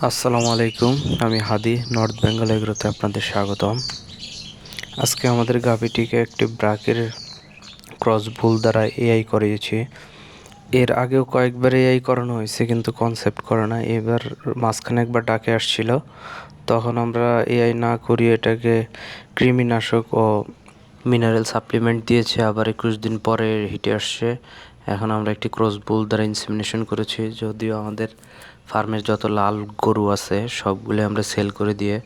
আসসালামু আলাইকুম। আমি হাদি, নর্থ বেঙ্গল এগ্রোতে আপনাদের স্বাগতম। আজকে আমাদের গাভীটিকে একটি ব্রাকের ক্রস ভুল দ্বারা এআই করিয়েছি। এর আগেও কয়েকবার এআই করানো হয়েছে, কিন্তু কনসেপ্ট করে না। এবার মাঝখানে একবার ডাকে আসছিল, তখন আমরা এআই না করিয়ে এটাকে কৃমিনাশক ও মিনারেল সাপ্লিমেন্ট দিয়েছি। আবার 21 দিন পরে হিটে আসছে। এখন আমরা একটি ক্রস বুল দ্বারা ইনসেমিনেশন করেছি। যদিও আমাদের ফার্মের যত লাল গরু আছে সবগুলো আমরা সেল করে দিয়ে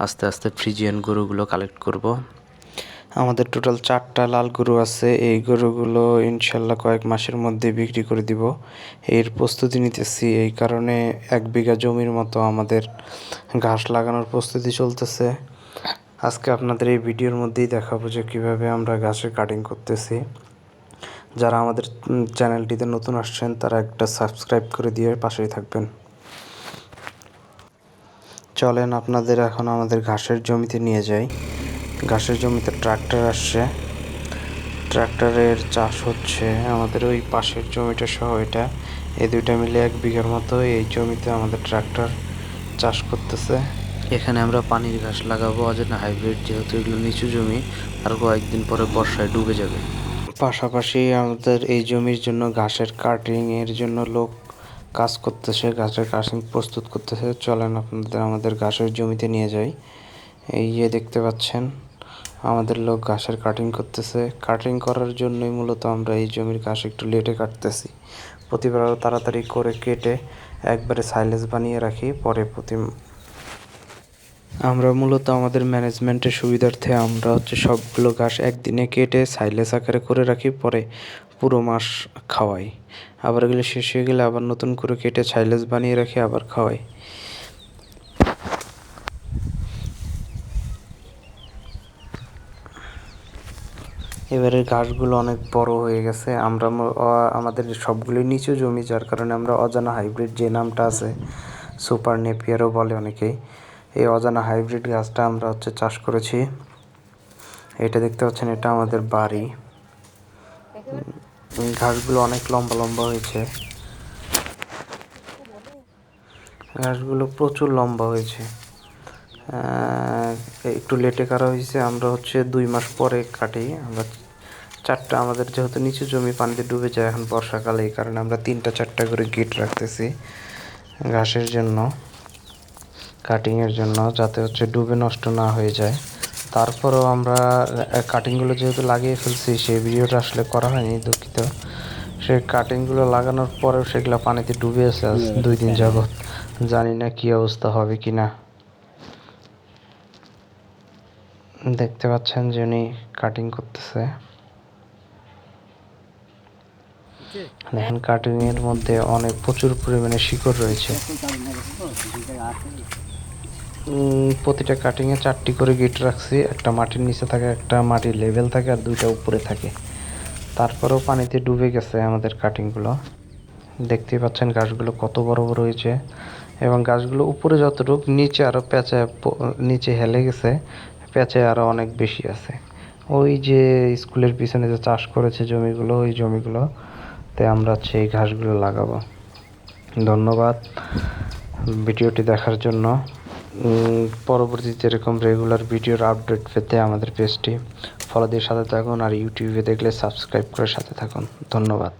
আস্তে আস্তে ফ্রিজিয়ান গরুগুলো কালেক্ট করব। আমাদের টোটাল 4টা লাল গরু আছে। এই গরুগুলো ইনশাল্লাহ কয়েক মাসের মধ্যে বিক্রি করে দিব। এর প্রস্তুতি নিতেছি, এই কারণে 1 বিঘা জমির মতো আমাদের ঘাস লাগানোর প্রস্তুতি চলতেছে। আজকে আপনাদের এই ভিডিওর মধ্যেই দেখাবো যে কীভাবে আমরা ঘাসের কাটিং করতেছি। যারা আমাদের চ্যানেলটিতে নতুন আসছেন তারা একটা সাবস্ক্রাইব করে দিয়ে পাশেই থাকবেন। চলেন আপনাদের এখন আমাদের ঘাসের জমিতে নিয়ে যাই। ঘাসের জমিতে ট্রাক্টর আসছে, ট্রাক্টরের চাষ হচ্ছে। আমাদের ওই পাশের জমিটা সহ এটা, এই দুইটা মিলে 1 বিঘার মতো এই জমিতে আমাদের ট্রাক্টর চাষ করতেছে। এখানে আমরা পানির ঘাস লাগাবো, অজানা হাইব্রিড, যেহেতু এগুলো নিচু জমি, আর কয়েকদিন পরে বর্ষায় ডুবে যাবে। পাশাপাশি আমাদের এই জমির জন্য ঘাসের কাটিং এর জন্য লোক কাজ করতেছে, ঘাসের কাটিং প্রস্তুত করতেছে। চলেন আপনাদের আমাদের ঘাসের জমিতে নিয়ে যাই। এই যে দেখতে পাচ্ছেন আমাদের লোক ঘাসের কাটিং করতেছে। কাটিং করার জন্যই মূলত আমরা এই জমির ঘাস একটু লেটে কাটতেছি। প্রতিবার তাড়াতাড়ি করে কেটে একবারে সাইলেজ বানিয়ে রাখি, পরে আমরা মূলত আমাদের ম্যানেজমেন্টের সুবিধার্থে আমরা সবগুলো ঘাস একদিনে কেটে সাইলেজ আকারে করে রাখি, পরে পুরো মাস খাওয়াই। আবার এগুলো শেষ হয়ে গেলে আবার নতুন করে কেটে সাইলেজ বানিয়ে রাখি, আবার খাওয়াই। এবারে ঘাসগুলো অনেক বড় হয়ে গেছে। আমরা আমাদের সবগুলোই নিচু জমি, যার কারণে আমরা অজানা হাইব্রিড, যে নামটা আছে সুপার নেপিয়ারও বলে অনেকেই, এই অজানা হাইব্রিড ঘাসটা আমরা চাষ করেছি। এটা দেখতে পাচ্ছেন, এটা আমাদের বাড়ি। ঘাসগুলো অনেক লম্বা লম্বা হয়েছে, ঘাসগুলো প্রচুর লম্বা হয়েছে। একটু লেটে কাটা হয়েছে। আমরা 2 মাস পরে কাটি। আমরা 4টা, আমাদের যেহেতু নিচু জমি পানিতে ডুবে যায় এখন বর্ষাকালে, এই কারণে আমরা 3টা 4টা করে গেট রাখতেছি ঘাসের জন্য, কাটিংয়ের জন্য, যাতে ডুবে নষ্ট না হয়ে যায়। তারপরেও আমরা কাটিংগুলো যেহেতু লাগিয়ে ফেলছি, সেই ভিডিওটা আসলে করা হয়নি, দুঃখিত। সেই কাটিংগুলো লাগানোর পরেও সেগুলো পানিতে ডুবে আছে আজ 2 দিন যাবৎ। জানি না কি অবস্থা হবে কিনা। দেখতে পাচ্ছেন যে উনি কাটিং করতেছে। দেখেন কাটিং এর মধ্যে প্রচুর পরিমাণে শিকড় রয়েছে। প্রতিটা কাটিং এ 4টি করে গিট রাখছি। একটা মাটির নিচে থাকে, একটা মাটির লেভেল থাকে, আর 2টা উপরে থাকে। তারপরেও পানিতে ডুবে গেছে আমাদের কাটিংগুলো। দেখতে পাচ্ছেন গাছগুলো কত বড় বড় হয়েছে, এবং গাছগুলো উপরে যতটুকু, নিচে আরো নিচে হেলে গেছে, প্যাঁচে আরো অনেক বেশি আছে। ওই যে স্কুলের পিছনে যে চাষ করেছে জমিগুলো, ওই জমিগুলোতে আমরা এই ঘাসগুলো লাগাবো। ধন্যবাদ ভিডিওটি দেখার জন্য। পরবর্তীতে এরকম রেগুলার ভিডিওর আপডেট পেতে আমাদের পেজটি ফলো দিয়ে সাথে থাকুন, আর ইউটিউবে দেখলে সাবস্ক্রাইব করে সাথে থাকুন। ধন্যবাদ।